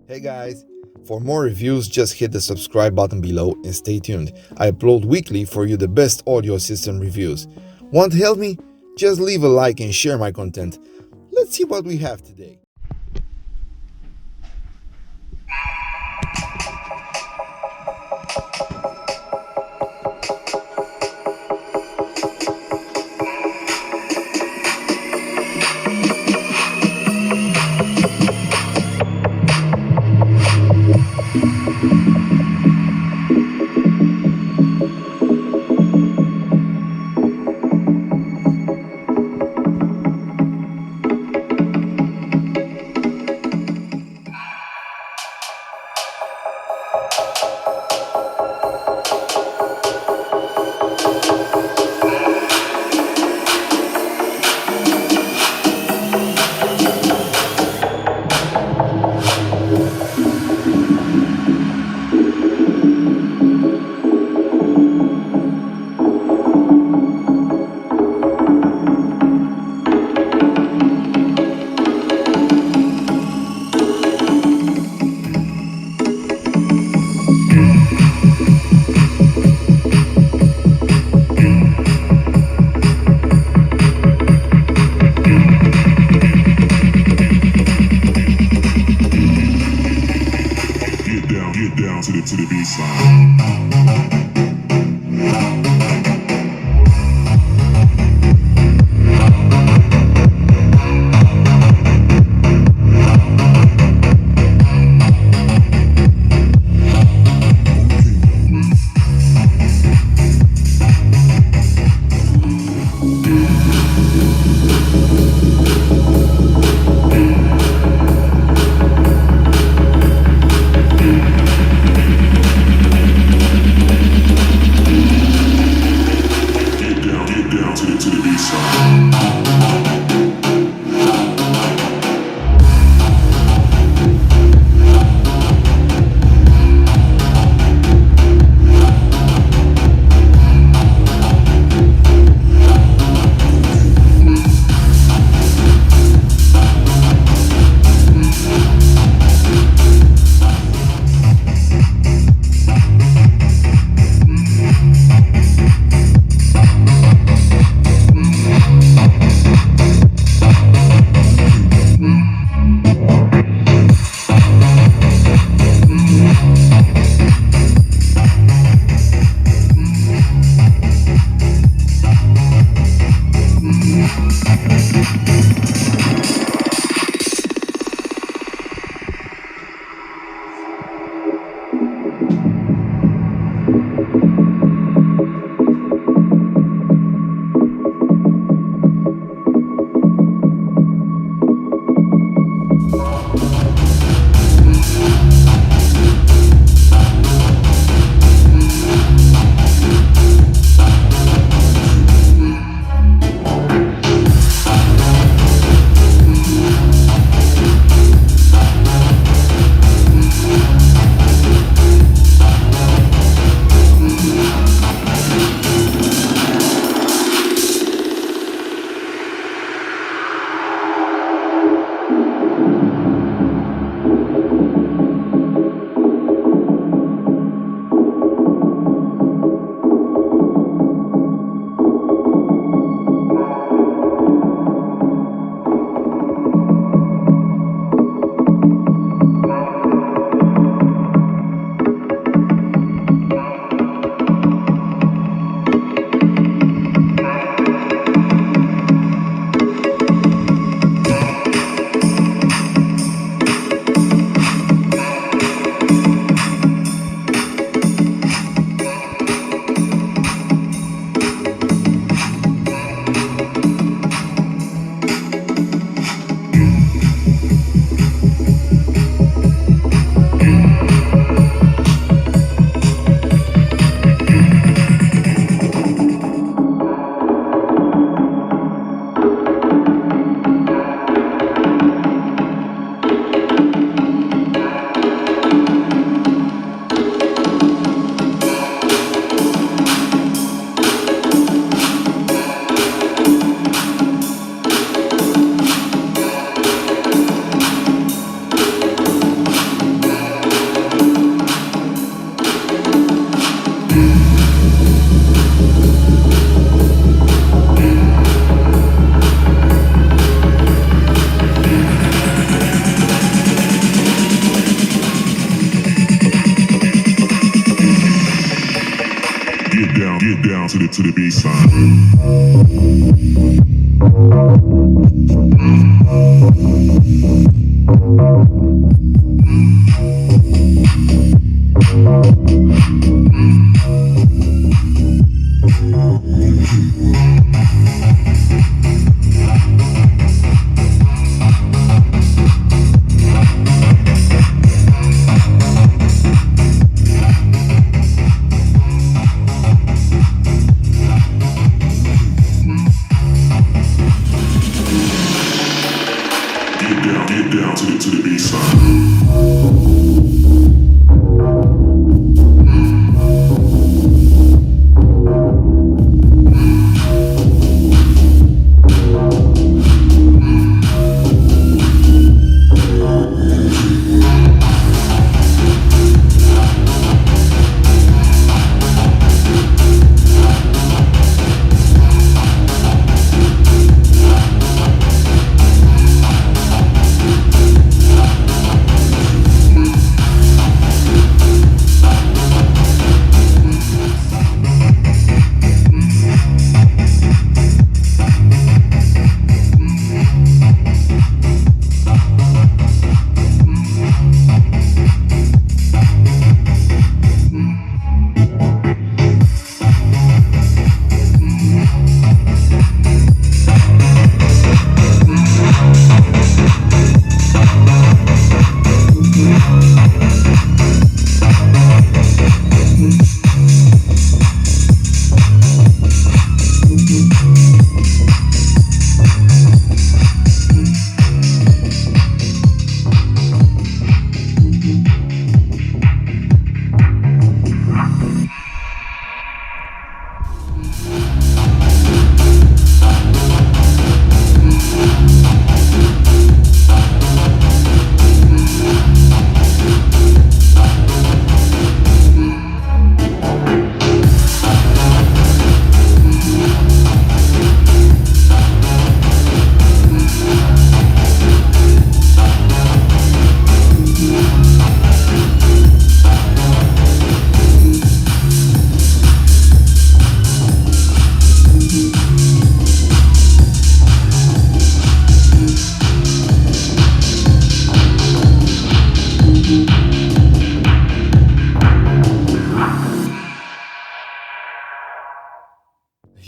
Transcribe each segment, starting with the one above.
Hey guys, for more reviews just hit the subscribe button below and stay tuned. I upload weekly for you the best audio system reviews. Want to help me? Just leave a like and share my content. Let's see what we have today. Get down to the beat side. down to the bass line. Get down to the bass line.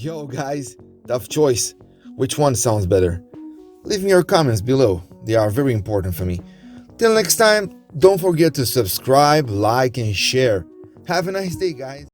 Yo guys, tough choice. Which one sounds better? Leave me your comments below, they are very important for me. Till next time, don't forget to subscribe, like and share. Have a nice day guys.